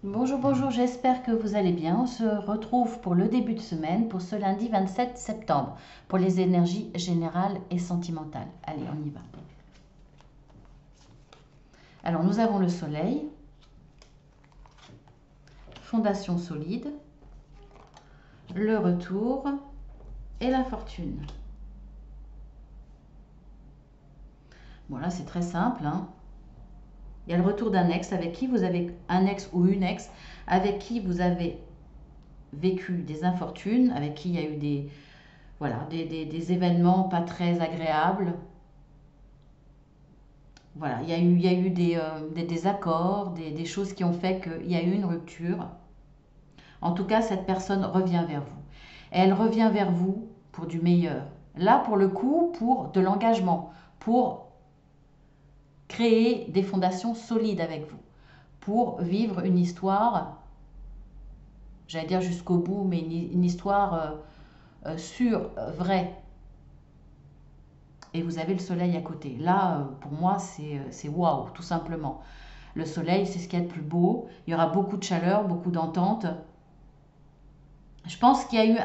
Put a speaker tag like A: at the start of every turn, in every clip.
A: Bonjour, bonjour, j'espère que vous allez bien. On se retrouve pour le début de semaine, pour ce lundi 27 septembre, pour les énergies générales et sentimentales. Allez, on y va. Alors, nous avons le soleil, fondation solide, le retour et la fortune. Bon, là, c'est très simple, hein. Il y a le retour d'un ex avec qui vous avez un ex ou une ex avec qui vous avez vécu des infortunes, avec qui il y a eu voilà, des événements pas très agréables. Voilà, il y a eu des désaccords, des choses qui ont fait qu'il y a eu une rupture. En tout cas, cette personne revient vers vous. Et elle revient vers vous pour du meilleur. Là, pour le coup, pour de l'engagement, pour créer des fondations solides avec vous, pour vivre une histoire, j'allais dire jusqu'au bout, mais une histoire sûre, vraie. Et vous avez le soleil à côté. Là, pour moi, c'est waouh, tout simplement. Le soleil, c'est ce qu'il y a de plus beau. Il y aura beaucoup de chaleur, beaucoup d'entente. Je pense qu'il y a eu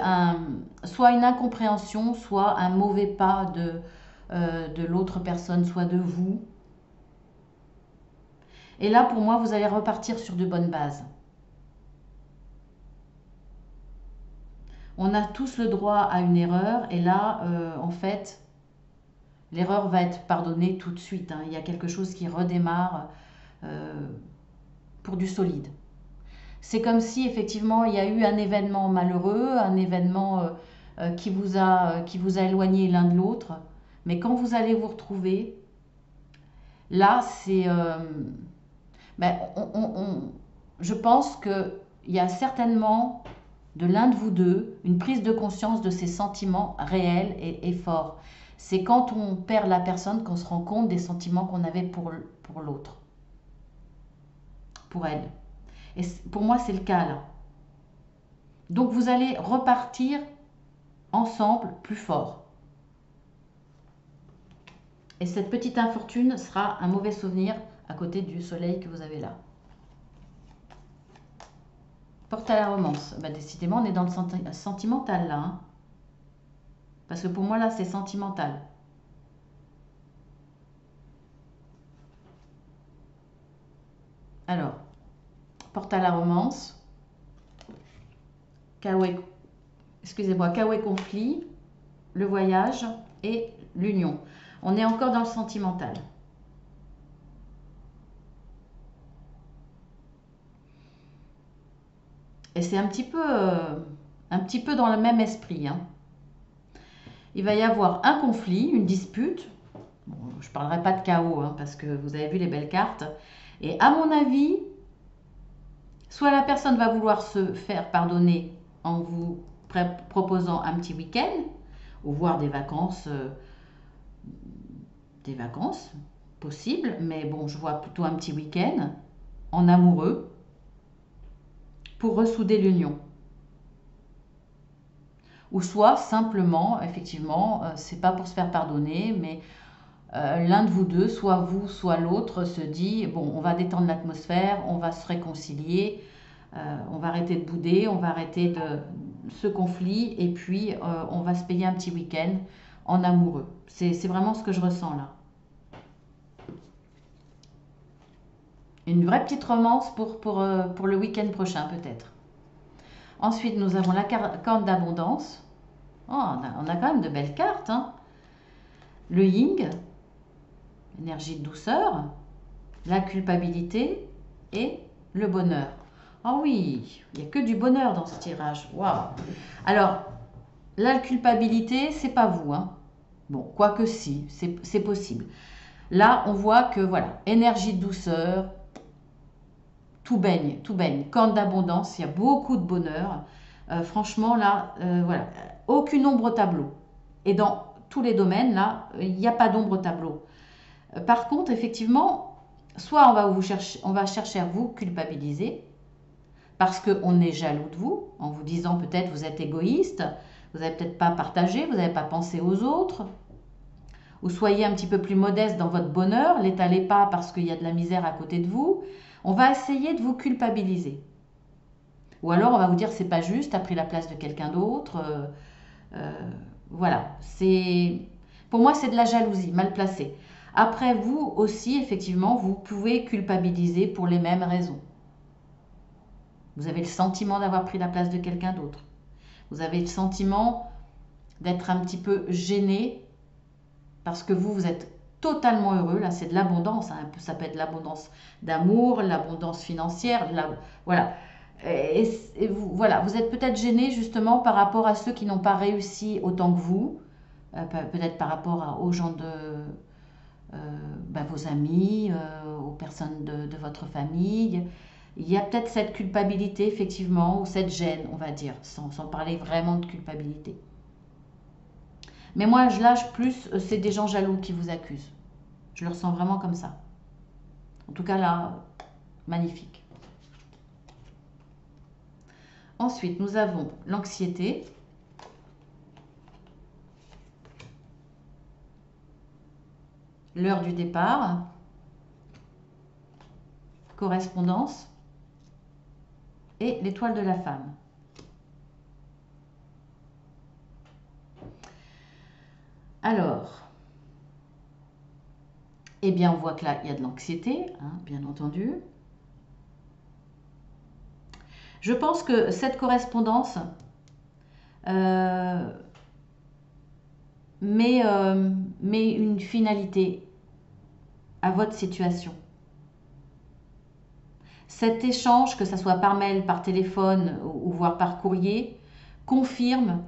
A: soit une incompréhension, soit un mauvais pas de l'autre personne, soit de vous. Et là, pour moi, vous allez repartir sur de bonnes bases. On a tous le droit à une erreur, et là, en fait, l'erreur va être pardonnée tout de suite, hein. Il y a quelque chose qui redémarre euh, pour du solide. C'est comme si effectivement il y a eu un événement malheureux, un événement qui vous a éloigné l'un de l'autre. Mais quand vous allez vous retrouver, là, ben, je pense qu'il y a certainement de l'un de vous deux une prise de conscience de ses sentiments réels et forts. C'est quand on perd la personne qu'on se rend compte des sentiments qu'on avait pour l'autre, pour elle. Et pour moi, c'est le cas là. Donc vous allez repartir ensemble plus fort. Et cette petite infortune sera un mauvais souvenir à côté du soleil que vous avez là. Porte à la romance. Bah, décidément, on est dans le sentimental là, hein. Parce que pour moi, là, c'est sentimental. Alors, porte à la romance. Kawaii, excusez-moi, Kawaii conflit, le voyage et l'union. On est encore dans le sentimental. Et c'est un petit peu dans le même esprit, hein. Il va y avoir un conflit, une dispute. Bon, je ne parlerai pas de chaos, hein, parce que vous avez vu les belles cartes. Et à mon avis, soit la personne va vouloir se faire pardonner en vous proposant un petit week-end, ou voire des vacances possibles, mais bon, je vois plutôt un petit week-end en amoureux pour ressouder l'union. Ou soit simplement, effectivement, c'est pas pour se faire pardonner, mais l'un de vous deux, soit vous, soit l'autre, se dit bon, on va détendre l'atmosphère, on va se réconcilier, on va arrêter de bouder, on va arrêter de ce conflit, et puis on va se payer un petit week-end en amoureux. C'est vraiment ce que je ressens là. Une vraie petite romance pour le week-end prochain peut-être. Ensuite, nous avons la carte d'abondance. Oh, on a quand même de belles cartes, hein. Le yin, énergie de douceur, la culpabilité et le bonheur. Ah oui, il n'y a que du bonheur dans ce tirage. Waouh. Alors, la culpabilité, c'est pas vous, hein. Bon, quoique si, c'est possible. Là, on voit que voilà, énergie de douceur, tout baigne, tout baigne. Corne d'abondance, il y a beaucoup de bonheur. Franchement, là, voilà, aucune ombre au tableau. Et dans tous les domaines, là, il n'y a pas d'ombre au tableau. Par contre, effectivement, soit on va chercher à vous culpabiliser parce qu'on est jaloux de vous, en vous disant peut-être vous êtes égoïste, vous n'avez peut-être pas partagé, vous n'avez pas pensé aux autres. ou soyez un petit peu plus modeste dans votre bonheur, l'étalez pas parce qu'il y a de la misère à côté de vous, on va essayer de vous culpabiliser. Ou alors on va vous dire c'est pas juste, tu as pris la place de quelqu'un d'autre. Voilà, pour moi c'est de la jalousie mal placée. Après vous aussi, effectivement, vous pouvez culpabiliser pour les mêmes raisons. Vous avez le sentiment d'avoir pris la place de quelqu'un d'autre. Vous avez le sentiment d'être un petit peu gêné parce que vous êtes totalement heureux. Là, c'est de l'abondance. Hein. Ça peut être l'abondance d'amour, l'abondance financière. Voilà. Voilà, vous êtes peut-être gêné justement par rapport à ceux qui n'ont pas réussi autant que vous. Peut-être par rapport aux gens vos amis, aux personnes de votre famille. Il y a peut-être cette culpabilité, effectivement, ou cette gêne, on va dire, sans parler vraiment de culpabilité. Mais moi, je lâche plus, c'est des gens jaloux qui vous accusent. Je le ressens vraiment comme ça. En tout cas, là, magnifique. Ensuite, nous avons l'anxiété. L'heure du départ. Correspondance. Et l'étoile de la femme. Alors, eh bien, on voit que là, il y a de l'anxiété, hein, bien entendu. Je pense que cette correspondance met une finalité à votre situation. Cet échange, que ce soit par mail, par téléphone ou voire par courrier, confirme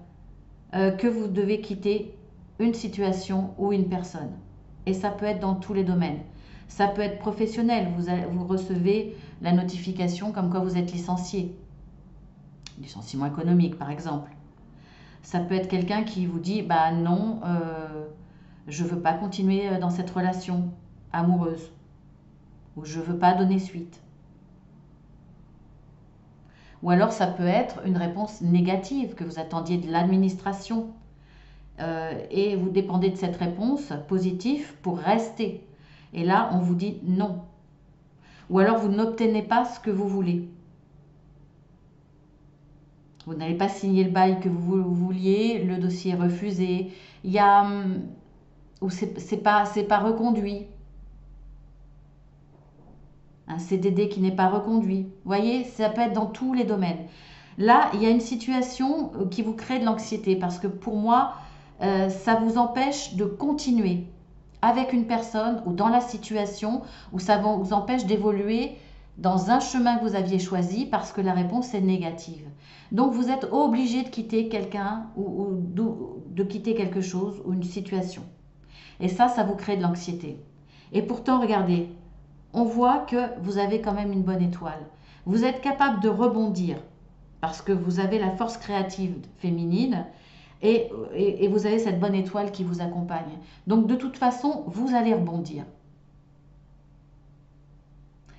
A: que vous devez quitter une situation ou une personne. Et ça peut être dans tous les domaines. Ça peut être professionnel. Vous recevez la notification comme quoi vous êtes licencié. Licenciement économique, par exemple. Ça peut être quelqu'un qui vous dit « bah non, je ne veux pas continuer dans cette relation amoureuse » ou « je ne veux pas donner suite ». Ou alors ça peut être une réponse négative que vous attendiez de l'administration et vous dépendez de cette réponse positive pour rester. Et là, on vous dit non. Ou alors vous n'obtenez pas ce que vous voulez. Vous n'allez pas signer le bail que vous vouliez, le dossier est refusé, il y a ou c'est pas reconduit. Un CDD qui n'est pas reconduit. Vous voyez, ça peut être dans tous les domaines. Là, il y a une situation qui vous crée de l'anxiété parce que pour moi, ça vous empêche de continuer avec une personne ou dans la situation où ça vous empêche d'évoluer dans un chemin que vous aviez choisi parce que la réponse est négative. Donc vous êtes obligé de quitter quelqu'un ou de quitter quelque chose ou une situation. Et ça vous crée de l'anxiété. Et pourtant, regardez, on voit que vous avez quand même une bonne étoile. Vous êtes capable de rebondir parce que vous avez la force créative féminine et vous avez cette bonne étoile qui vous accompagne. Donc de toute façon, vous allez rebondir.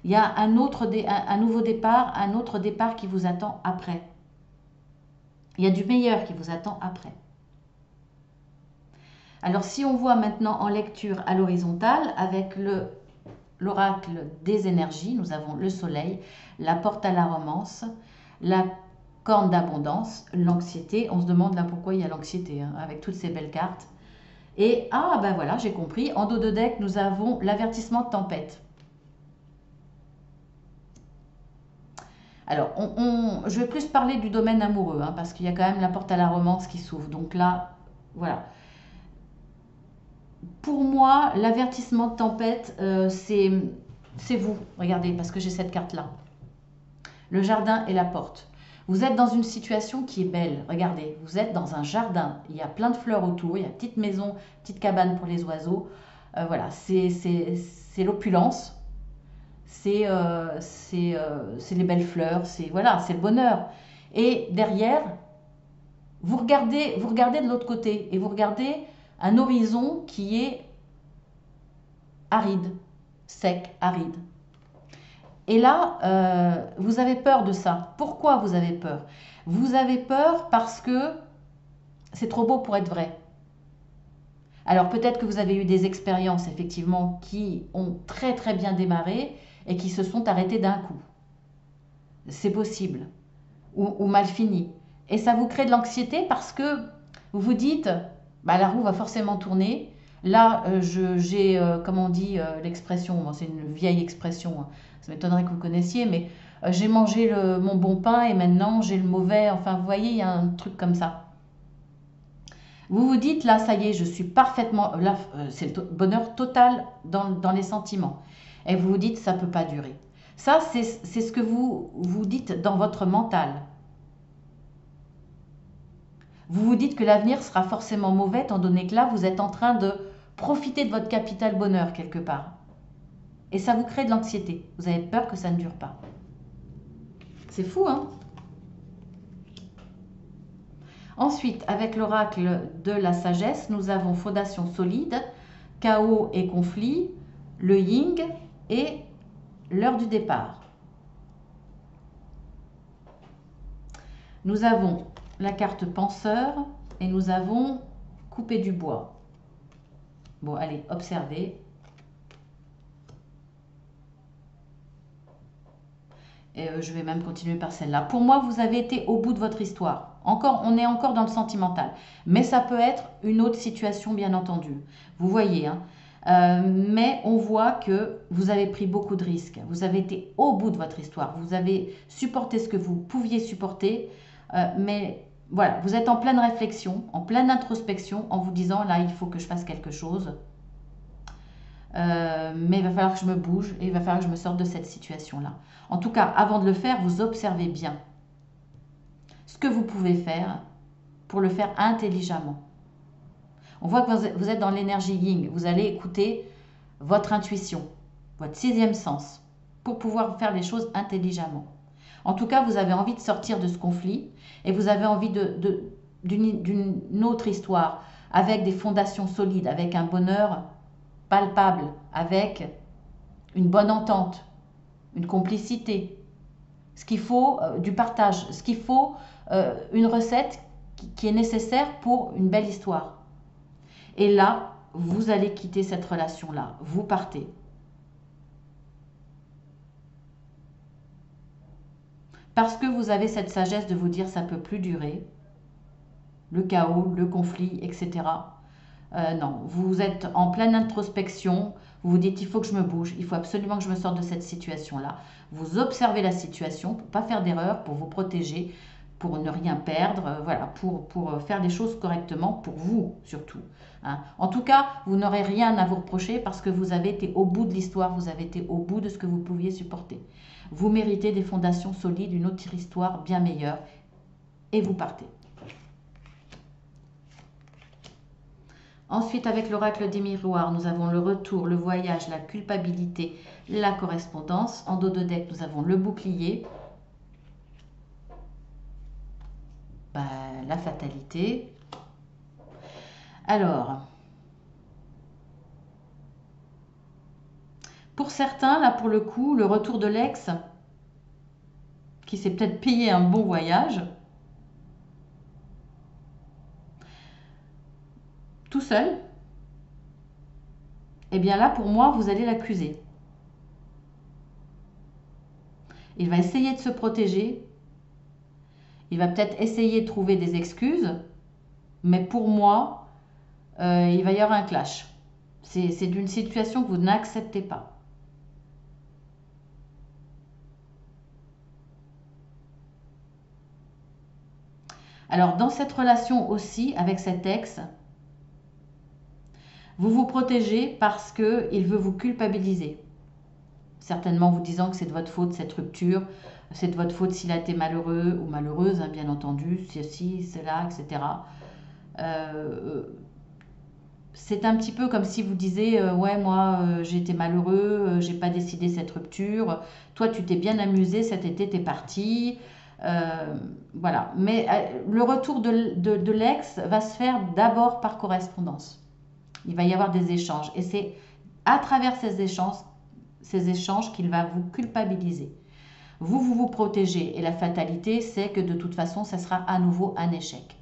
A: Il y a un nouveau départ, un autre départ qui vous attend après. Il y a du meilleur qui vous attend après. Alors si on voit maintenant en lecture à l'horizontale avec l'oracle des énergies, nous avons le soleil, la porte à la romance, la corne d'abondance, l'anxiété. On se demande là pourquoi il y a l'anxiété hein, avec toutes ces belles cartes. Et ben voilà, j'ai compris. En dos de deck, nous avons l'avertissement de tempête. Alors, je vais plus parler du domaine amoureux, hein, parce qu'il y a quand même la porte à la romance qui s'ouvre. Donc là, voilà. Pour moi, l'avertissement de tempête, c'est vous. Regardez, parce que j'ai cette carte-là. Le jardin et la porte. Vous êtes dans une situation qui est belle. Regardez, vous êtes dans un jardin. Il y a plein de fleurs autour. Il y a petite maison, petite cabane pour les oiseaux. Voilà, c'est l'opulence. C'est les belles fleurs. C'est voilà, c'est le bonheur. Et derrière, vous regardez de l'autre côté et vous regardez un horizon qui est aride, sec, aride. Et là, vous avez peur de ça. Pourquoi vous avez peur? Vous avez peur parce que c'est trop beau pour être vrai. Alors peut-être que vous avez eu des expériences effectivement qui ont très très bien démarré et qui se sont arrêtées d'un coup. C'est possible. Ou mal fini. Et ça vous crée de l'anxiété parce que vous vous dites, bah, la roue va forcément tourner. Là, j'ai, comment on dit l'expression, bon, c'est une vieille expression, hein. Ça m'étonnerait que vous connaissiez, mais j'ai mangé mon bon pain et maintenant j'ai le mauvais. Enfin, vous voyez, il y a un truc comme ça. Vous vous dites, là, ça y est, je suis parfaitement... Là, c'est le bonheur total dans les sentiments. Et vous vous dites, ça ne peut pas durer. Ça, c'est ce que vous vous dites dans votre mental. Vous vous dites que l'avenir sera forcément mauvais, étant donné que là, vous êtes en train de profiter de votre capital bonheur quelque part. Et ça vous crée de l'anxiété. Vous avez peur que ça ne dure pas. C'est fou, hein? Ensuite, avec l'oracle de la sagesse, nous avons fondation solide, chaos et conflit, le yin et l'heure du départ. Nous avons la carte penseur et nous avons coupé du bois. Bon, allez, observez. Et je vais même continuer par celle-là. Pour moi, vous avez été au bout de votre histoire. On est encore dans le sentimental. Mais ça peut être une autre situation, bien entendu. Vous voyez, hein. Mais on voit que vous avez pris beaucoup de risques. Vous avez été au bout de votre histoire. Vous avez supporté ce que vous pouviez supporter. Mais voilà, vous êtes en pleine réflexion, en pleine introspection, en vous disant, là, il faut que je fasse quelque chose. Mais il va falloir que je me bouge et il va falloir que je me sorte de cette situation-là. En tout cas, avant de le faire, vous observez bien ce que vous pouvez faire pour le faire intelligemment. On voit que vous êtes dans l'énergie yin. Vous allez écouter votre intuition, votre sixième sens, pour pouvoir faire les choses intelligemment. En tout cas, vous avez envie de sortir de ce conflit et vous avez envie d'une autre histoire avec des fondations solides, avec un bonheur palpable, avec une bonne entente, une complicité. Ce qu'il faut, du partage, ce qu'il faut, une recette qui est nécessaire pour une belle histoire. Et là, vous allez quitter cette relation-là. Vous partez. Parce que vous avez cette sagesse de vous dire ça ne peut plus durer. Le chaos, le conflit, etc. Non, vous êtes en pleine introspection. Vous vous dites, il faut que je me bouge. Il faut absolument que je me sorte de cette situation-là. Vous observez la situation pour ne pas faire d'erreur, pour vous protéger, pour ne rien perdre, voilà, pour faire les choses correctement, pour vous surtout. Hein. En tout cas, vous n'aurez rien à vous reprocher parce que vous avez été au bout de l'histoire, vous avez été au bout de ce que vous pouviez supporter. Vous méritez des fondations solides, une autre histoire bien meilleure et vous partez. Ensuite, avec l'oracle des miroirs, nous avons le retour, le voyage, la culpabilité, la correspondance. En dos de deck, nous avons le bouclier, la fatalité. Alors, pour certains, là pour le coup, le retour de l'ex, qui s'est peut-être payé un bon voyage, tout seul, eh bien là pour moi, vous allez l'accuser. Il va essayer de se protéger, il va peut-être essayer de trouver des excuses, mais pour moi, il va y avoir un clash. C'est d'une situation que vous n'acceptez pas. Alors, dans cette relation aussi, avec cet ex, vous vous protégez parce qu'il veut vous culpabiliser. Certainement vous disant que c'est de votre faute cette rupture, c'est de votre faute s'il a été malheureux ou malheureuse, hein, bien entendu, ceci, cela, etc. C'est un petit peu comme si vous disiez ouais, moi j'ai été malheureux, j'ai pas décidé cette rupture, toi tu t'es bien amusé cet été, t'es parti. Voilà. Mais le retour de l'ex va se faire d'abord par correspondance. Il va y avoir des échanges. Et c'est à travers ces échanges qu'il va vous culpabiliser. Vous protégez. Et la fatalité, c'est que de toute façon, ça sera à nouveau un échec.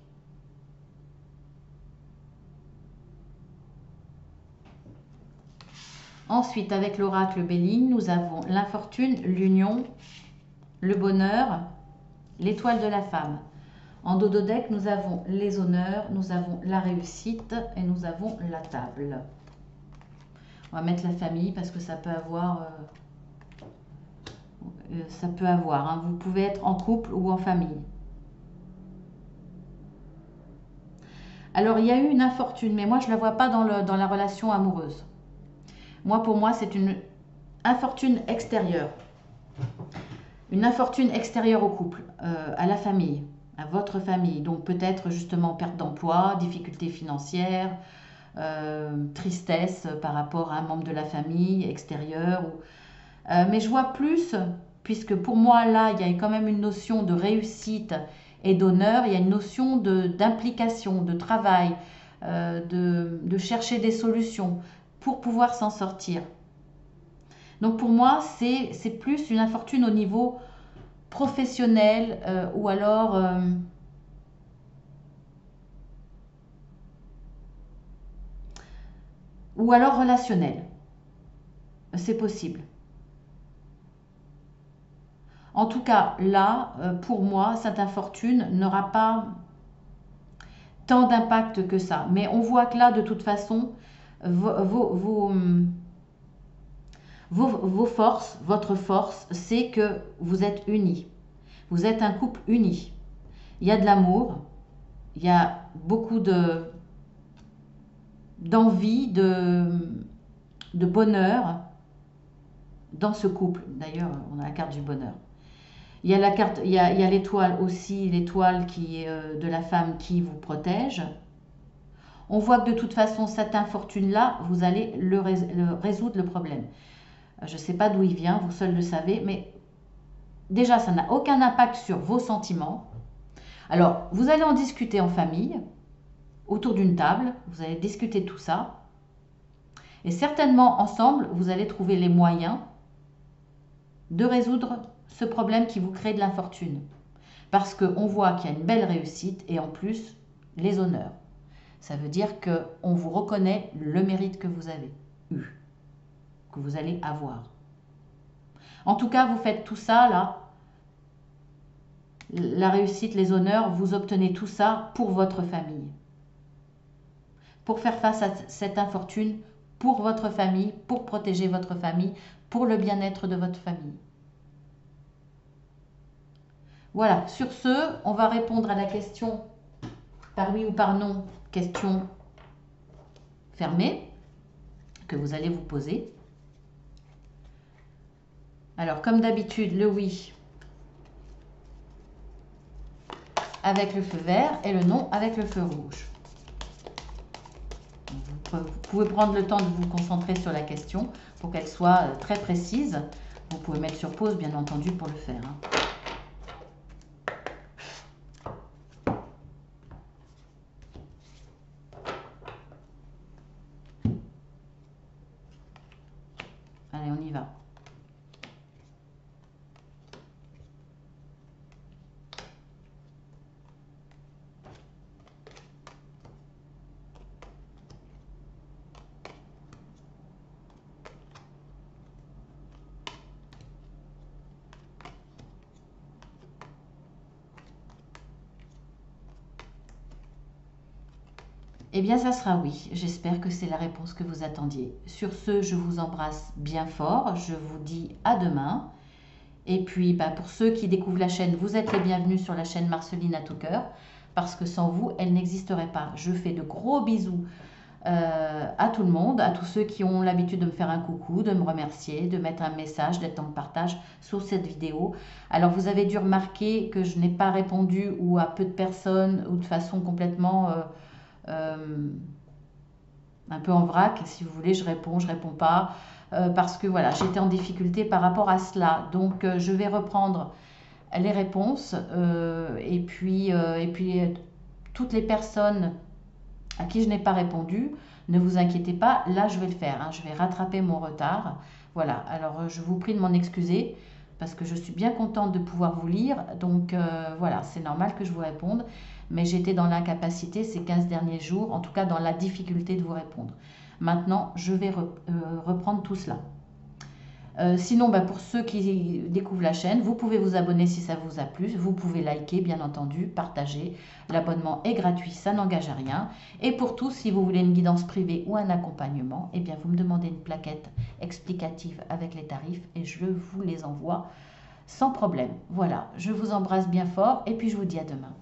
A: Ensuite, avec l'oracle Béline, nous avons l'infortune, l'union, le bonheur, l'étoile de la femme. En dodo-deck, nous avons les honneurs, nous avons la réussite et nous avons la table. On va mettre la famille parce que ça peut avoir... hein. Vous pouvez être en couple ou en famille. Alors, il y a eu une infortune, mais moi, je ne la vois pas dans la relation amoureuse. Pour moi, c'est une infortune extérieure. Une infortune extérieure au couple, à la famille, à votre famille. Donc, peut-être justement perte d'emploi, difficultés financières, tristesse par rapport à un membre de la famille extérieur. Mais je vois plus, puisque pour moi, là, il y a quand même une notion de réussite et d'honneur. Il y a une notion d'implication, de travail, de chercher des solutions pour pouvoir s'en sortir. Donc pour moi, c'est plus une infortune au niveau professionnel ou alors relationnel. C'est possible. En tout cas, là, pour moi, cette infortune n'aura pas tant d'impact que ça. Mais on voit que là, de toute façon, vos forces, votre force, c'est que vous êtes unis. Vous êtes un couple uni. Il y a de l'amour, il y a beaucoup d'envie, de bonheur dans ce couple. D'ailleurs, on a la carte du bonheur. Il y a la carte, il y a l'étoile aussi, l'étoile qui est de la femme qui vous protège. On voit que de toute façon, cette infortune-là, vous allez résoudre le problème. Je ne sais pas d'où il vient, vous seuls le savez, mais déjà, ça n'a aucun impact sur vos sentiments. Alors, vous allez en discuter en famille, autour d'une table, vous allez discuter tout ça. Et certainement, ensemble, vous allez trouver les moyens de résoudre ce problème qui vous crée de l'infortune. Parce qu'on voit qu'il y a une belle réussite et en plus, les honneurs. Ça veut dire qu'on vous reconnaît le mérite que vous avez eu, que vous allez avoir. En tout cas, vous faites tout ça, là, la réussite, les honneurs, vous obtenez tout ça pour votre famille. Pour faire face à cette infortune, pour votre famille, pour protéger votre famille, pour le bien-être de votre famille. Voilà, sur ce, on va répondre à la question par oui ou par non, question fermée, que vous allez vous poser. Alors, comme d'habitude, le oui avec le feu vert et le non avec le feu rouge. Vous pouvez prendre le temps de vous concentrer sur la question pour qu'elle soit très précise. Vous pouvez mettre sur pause, bien entendu, pour le faire. Allez, on y va. Eh bien, ça sera oui. J'espère que c'est la réponse que vous attendiez. Sur ce, je vous embrasse bien fort. Je vous dis à demain. Et puis, pour ceux qui découvrent la chaîne, vous êtes les bienvenus sur la chaîne Marceline à tout cœur. Parce que sans vous, elle n'existerait pas. Je fais de gros bisous à tout le monde, à tous ceux qui ont l'habitude de me faire un coucou, de me remercier, de mettre un message, d'être en partage sur cette vidéo. Alors, vous avez dû remarquer que je n'ai pas répondu ou à peu de personnes ou de façon complètement... un peu en vrac, si vous voulez, je réponds pas, parce que voilà, j'étais en difficulté par rapport à cela. Donc, je vais reprendre les réponses et puis toutes les personnes à qui je n'ai pas répondu, ne vous inquiétez pas, là je vais le faire, je vais rattraper mon retard. Voilà, alors je vous prie de m'en excuser parce que je suis bien contente de pouvoir vous lire, donc voilà, c'est normal que je vous réponde, mais j'étais dans l'incapacité ces 15 derniers jours, en tout cas dans la difficulté de vous répondre. Maintenant, je vais reprendre tout cela. Sinon, pour ceux qui découvrent la chaîne, vous pouvez vous abonner si ça vous a plu. Vous pouvez liker, bien entendu, partager. L'abonnement est gratuit, ça n'engage à rien. Et pour tous, si vous voulez une guidance privée ou un accompagnement, eh bien, vous me demandez une plaquette explicative avec les tarifs et je vous les envoie sans problème. Voilà, je vous embrasse bien fort et puis je vous dis à demain.